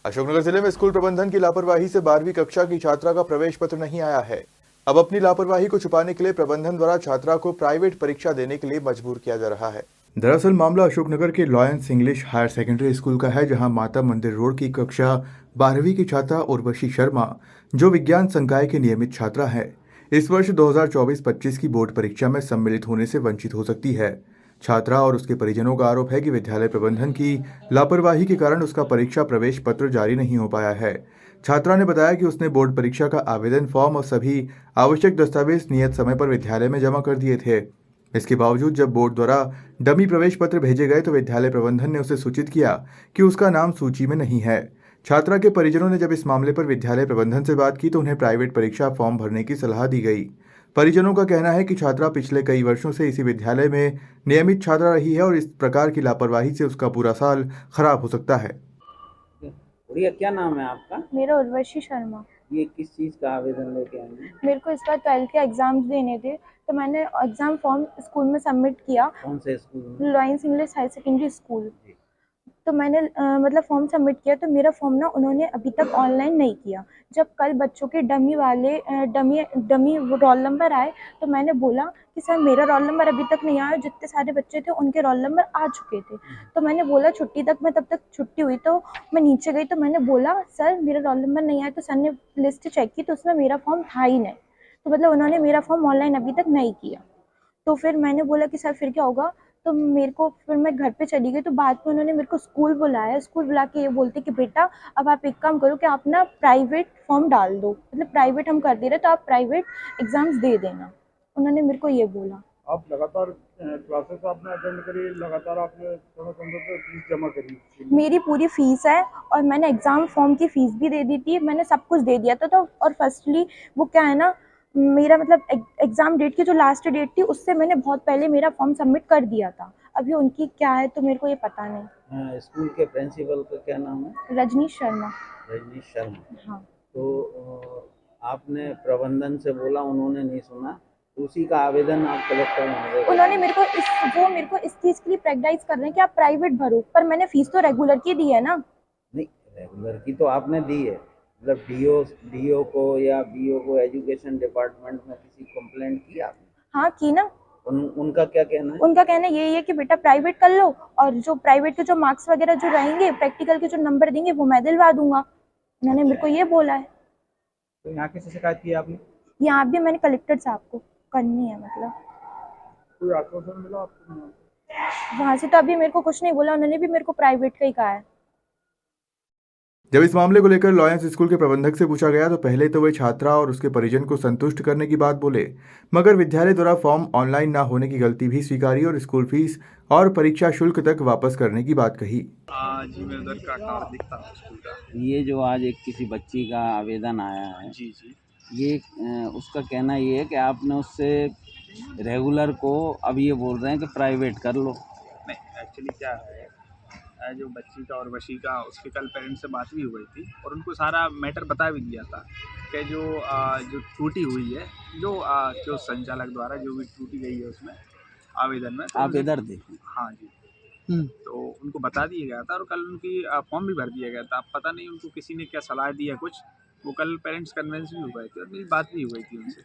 अशोकनगर जिले में स्कूल प्रबंधन की लापरवाही से 12वीं कक्षा की छात्रा का प्रवेश पत्र नहीं आया है। अब अपनी लापरवाही को छुपाने के लिए प्रबंधन द्वारा छात्रा को प्राइवेट परीक्षा देने के लिए मजबूर किया जा रहा है। दरअसल मामला अशोकनगर के Lions English higher secondary school का है, जहां माता मंदिर रोड की कक्षा 12वीं की छात्रा उर्वशी शर्मा, जो विज्ञान संकाय की नियमित छात्रा है, इस वर्ष 2024-25 की बोर्ड परीक्षा में सम्मिलित होने से वंचित हो सकती है। छात्रा और उसके परिजनों का आरोप है कि विद्यालय प्रबंधन की लापरवाही के कारण उसका परीक्षा प्रवेश पत्र जारी नहीं हो पाया है। छात्रा ने बताया कि उसने बोर्ड परीक्षा का आवेदन फॉर्म और सभी आवश्यक दस्तावेज नियत समय पर विद्यालय में जमा कर दिए थे। इसके बावजूद जब बोर्ड द्वारा डमी प्रवेश पत्र भेजे गए तो विद्यालय प्रबंधन ने उसे सूचित किया कि उसका नाम सूची में नहीं है। छात्रा के परिजनों ने जब इस मामले पर विद्यालय प्रबंधन से बात की तो उन्हें प्राइवेट परीक्षा फॉर्म भरने की सलाह दी गई। परिजनों का कहना है कि छात्रा पिछले कई वर्षों से इसी विद्यालय में नियमित छात्रा रही है और इस प्रकार की लापरवाही से उसका पूरा साल खराब हो सकता है। गुड़िया, क्या नाम है आपका? मेरा उर्वशी शर्मा। ये किस चीज़ का आवेदन लेके आई हैं? मेरे को इस बार 12th के एग्ज़ाम्स देने थे, तो मैंने एग्ज़ाम फॉर्म स्कूल में सबमिट किया। कौन से स्कूल में? Lions English higher secondary school. जी। तो मैंने मतलब फॉर्म सबमिट किया, तो मेरा फॉर्म ना उन्होंने अभी तक ऑनलाइन नहीं किया। जब कल बच्चों के डमी वाले डमी डमी रोल नंबर आए, तो मैंने बोला कि सर मेरा रोल नंबर अभी तक नहीं आया, जितने सारे बच्चे थे उनके रोल नंबर आ चुके थे। तो मैंने बोला छुट्टी तक मैं तब तक छुट्टी हुई तो मैं नीचे गई, तो मैंने बोला सर मेरा रोल नंबर नहीं आया, तो सर ने लिस्ट चेक की तो उसमें मेरा फॉर्म था ही नहीं। तो मतलब उन्होंने मेरा फॉर्म ऑनलाइन अभी तक नहीं किया। तो फिर मैंने बोला कि सर फिर क्या होगा? तो मेरे को फिर मैं घर पे चली गई, तो बाद में उन्होंने मेरे को स्कूल बुलाया। स्कूल बुला के ये बोलते कि बेटा अब आप एक काम करो कि आप ना प्राइवेट फॉर्म डाल दो, मतलब प्राइवेट हम कर दे रहे तो आप प्राइवेट एग्ज़ाम्स दे देना। उन्होंने मेरे को ये बोला। आप लगातार क्लासेस आपने अटेंड करी, लगातार आपने थोड़ा समझो तो फीस जमा करी इसके लिए। मेरी पूरी फ़ीस है और मैंने एग्ज़ाम फ़ॉर्म की फ़ीस भी दे दी थी, मैंने सब कुछ दे दिया था। तो और फर्स्टली वो क्या है ना, मेरा मतलब एग्ज़ाम डेट की जो लास्ट डेट थी उससे मैंने बहुत पहले मेरा फॉर्म सबमिट कर दिया था। अभी उनकी क्या है तो मेरे को ये पता नहीं। स्कूल के प्रिंसिपल का क्या नाम है? रजनीश शर्मा। रजनीश शर्मा। हाँ। तो आपने प्रबंधन से बोला, उन्होंने नहीं सुना, तो उसी का आवेदन आप कलेक्टर महोदय को उन्होंने मेरे को इस चीज़ के लिए प्रेशराइज़ कर रहे हैं कि आप प्राइवेट भरो, पर मैंने फ़ीस तो रेगुलर की दी है ना। नहीं, रेगुलर की तो आपने दी है, मतलब डीओ को या बीओ को, एजुकेशन डिपार्टमेंट में किसी कंप्लेंट की आपने? हाँ, की ना। उनका क्या कहना है? उनका कहना यही है कि बेटा प्राइवेट कर लो और जो प्राइवेट के जो मार्क्स वगैरह जो रहेंगे, प्रैक्टिकल के जो नंबर देंगे वो मैं दिलवा दूंगा। उन्होंने मेरे को ये बोला है। तो यहाँ किससे शिकायत की आपने? यहाँ भी मैंने कलेक्टर साहब को करनी है, मतलब कोई आश्वासन मिला आपको यहाँ से? वहाँ से तो अभी मेरे को कुछ नहीं बोला, उन्होंने भी मेरे को प्राइवेट का ही कहा है। जब इस मामले को लेकर लॉयंस स्कूल के प्रबंधक से पूछा गया तो पहले तो वे छात्रा और उसके परिजन को संतुष्ट करने की बात बोले, मगर विद्यालय द्वारा फॉर्म ऑनलाइन ना होने की गलती भी स्वीकारी और स्कूल फीस और परीक्षा शुल्क तक वापस करने की बात कही। जी, मेरे उधर का कार्ड दिखता है स्कूल का। ये जो आज एक किसी बच्ची का आवेदन आया है, जी, जी। ये उसका कहना ये है कि आपने उससे रेगुलर को अब ये बोल रहे हैं कि प्राइवेट कर लो। नहीं, एक्चुअली क्या है, जो बच्ची का और वशी का उसके कल पेरेंट्स से बात भी हो गई थी और उनको सारा मैटर बता भी दिया था कि जो त्रुटि हुई है, जो संचालक द्वारा जो भी त्रुटि गई है उसमें आवेदन में, तो आप उनसे इधर देखिए। हाँ जी। तो उनको बता दिया गया था और कल उनकी फॉर्म भी भर दिया गया था। अब पता नहीं उनको किसी ने क्या सलाह दी है कुछ, वो कल पेरेंट्स कन्विंस भी हो गए थे और मेरी बात भी हो गई थी उनसे।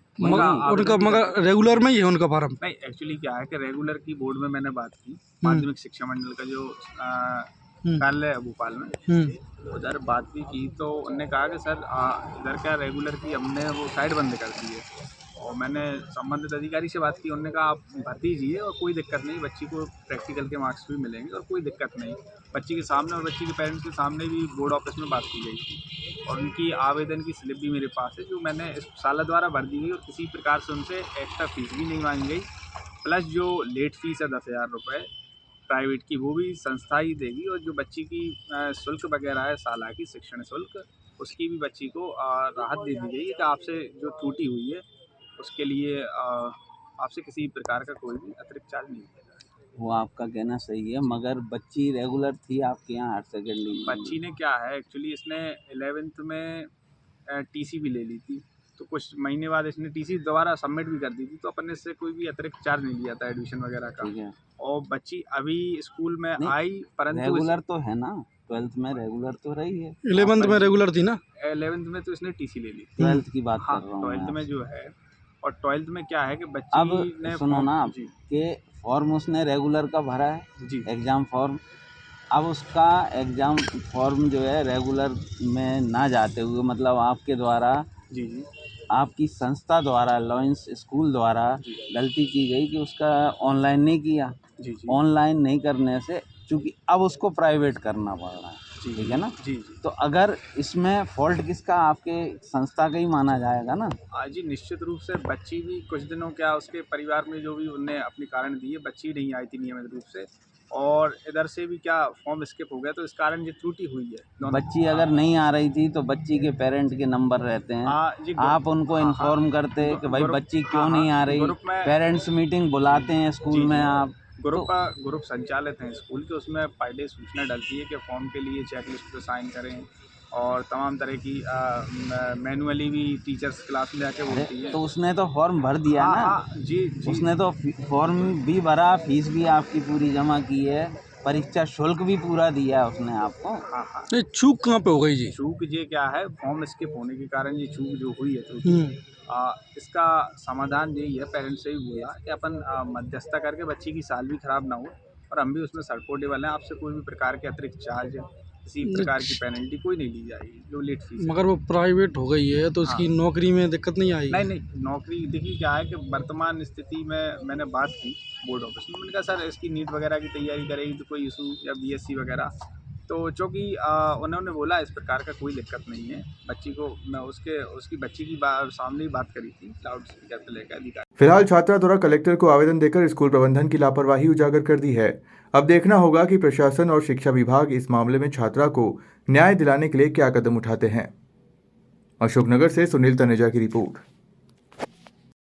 उनका मगर रेगुलर में ही है उनका फार्म? नहीं, एक्चुअली क्या है कि रेगुलर की बोर्ड में मैंने बात की, माध्यमिक शिक्षा मंडल का जो कार्यालय है भोपाल में, उधर बात भी की तो उन्होंने कहा कि सर इधर क्या रेगुलर की हमने वो साइड बंद कर दी है। और मैंने संबंधित अधिकारी से बात की, उन्होंने कहा आप भर दीजिए और कोई दिक्कत नहीं, बच्ची को प्रैक्टिकल के मार्क्स भी मिलेंगे और कोई दिक्कत नहीं। बच्ची के सामने और बच्ची के पेरेंट्स के सामने भी बोर्ड ऑफिस में बात की गई थी और उनकी आवेदन की स्लिप भी मेरे पास है जो मैंने इस साल द्वारा भर दी गई और किसी प्रकार से उनसे एक्स्ट्रा फीस भी नहीं मांगी गई। प्लस जो लेट फीस है 10,000 रुपये प्राइवेट की, वो भी संस्था ही देगी और जो बच्ची की शुल्क वगैरह है साला की शिक्षण शुल्क, उसकी भी बच्ची को राहत दे दी गई है कि आपसे जो त्रुटि हुई है उसके लिए आपसे किसी प्रकार का कोई भी अतिरिक्त चार्ज नहीं किया जाएगा। वो आपका कहना सही है, मगर बच्ची रेगुलर थी आपके यहाँ हायर सेकेंडरी में? बच्ची ने क्या है, एक्चुअली इसने 11th में टीसी भी ले ली थी, तो कुछ महीने बाद इसने टीसी दोबारा सबमिट भी कर दी थी, तो अपन ने इससे कोई भी अतिरिक्त चार्ज नहीं लिया था एडमिशन वगैरह का। ठीक है। और बच्ची अभी स्कूल में नहीं, आई, परंतु रेगुलर तो है ना? ट्वेल्थ में रेगुलर तो रही है, 11th में रेगुलर थी ना। 11th में तो इसने टीसी ले ली। ट्वेल्थ की बात हाँ कर रहा हूँ ट्वेल्थ मैं में आपसे। जो है, और ट्वेल्थ में क्या है कि बच्ची अब ने सुनो ना आप जी कि फॉर्म उसने रेगुलर का भरा है, जी एग्ज़ाम फॉर्म। अब उसका एग्ज़ाम फॉर्म जो है रेगुलर में ना जाते हुए, मतलब आपके द्वारा, जी जी आपकी संस्था द्वारा, लॉयंस स्कूल द्वारा जी गलती की गई कि उसका ऑनलाइन नहीं किया। जी जी ऑनलाइन नहीं करने से चूँकि अब उसको प्राइवेट करना पड़ रहा है, जी ठीक है ना। जी जी तो अगर इसमें फॉल्ट किसका, आपके संस्था का ही माना जाएगा ना। जी निश्चित रूप से बच्ची भी कुछ दिनों क्या उसके परिवार में जो भी उनने अपने कारण दिए, बच्ची नहीं आई थी नियमित रूप से, और इधर से भी क्या फॉर्म स्किप हो गया, तो इस कारण ये त्रुटि हुई है दोनों। बच्ची अगर नहीं आ रही थी तो बच्ची के पेरेंट के नंबर रहते हैं, जी आप उनको हाँ हाँ इन्फॉर्म करते कि भाई ग्रुप, बच्ची हाँ क्यों नहीं आ हाँ रही। ग्रुप में पेरेंट्स मीटिंग बुलाते हैं स्कूल जी में जी आप। तो ग्रुप संचालित हैं स्कूल के, उसमें पहले सूचना डलती है कि फॉर्म के लिए चेकलिस्ट पे साइन करें, और तमाम तरह की मैनुअली भी टीचर्स क्लास में जाके अरे बोलती है। तो उसने तो फॉर्म भर दिया हाँ ना। हाँ जी जी उसने तो फॉर्म भी भरा, फीस भी आपकी पूरी जमा की है, परीक्षा शुल्क भी पूरा दिया है उसने आपको। हाँ हाँ ये चूक कहाँ पे हो गई जी? चूक ये क्या है, फॉर्म स्किप होने के कारण ये चूक जो हुई है त्रुटि, इसका समाधान यही है, पेरेंट्स से भी बोला कि अपन मध्यस्थता करके बच्ची की साल भी खराब ना हो, और हम भी उसमें सपोर्टेबल हैं, आपसे कोई भी प्रकार के अतिरिक्त चार्ज, किसी प्रकार की पेनल्टी कोई नहीं ली जाएगी, जो लेट फीस है। मगर वो प्राइवेट हो गई है तो हाँ। इसकी नौकरी में दिक्कत नहीं आई? नहीं नहीं नौकरी देखिए क्या है कि वर्तमान स्थिति में मैंने बात की बोर्ड ऑफिस में, मैंने कहा सर इसकी नीट वगैरह की तैयारी करेगी तो कोई इशू, या बीएससी वगैरह, तो चूँकि उन्होंने बोला इस प्रकार का कोई दिक्कत नहीं है, बच्ची को मैं उसकी बच्ची की सामने ही बात करी थी लाउड स्पीकर पर लेकर अधिकारी। फिलहाल छात्रा द्वारा कलेक्टर को आवेदन देकर स्कूल प्रबंधन की लापरवाही उजागर कर दी है। अब देखना होगा कि प्रशासन और शिक्षा विभाग इस मामले में छात्रा को न्याय दिलाने के लिए क्या कदम उठाते हैं। अशोकनगर से सुनील तनेजा की रिपोर्ट।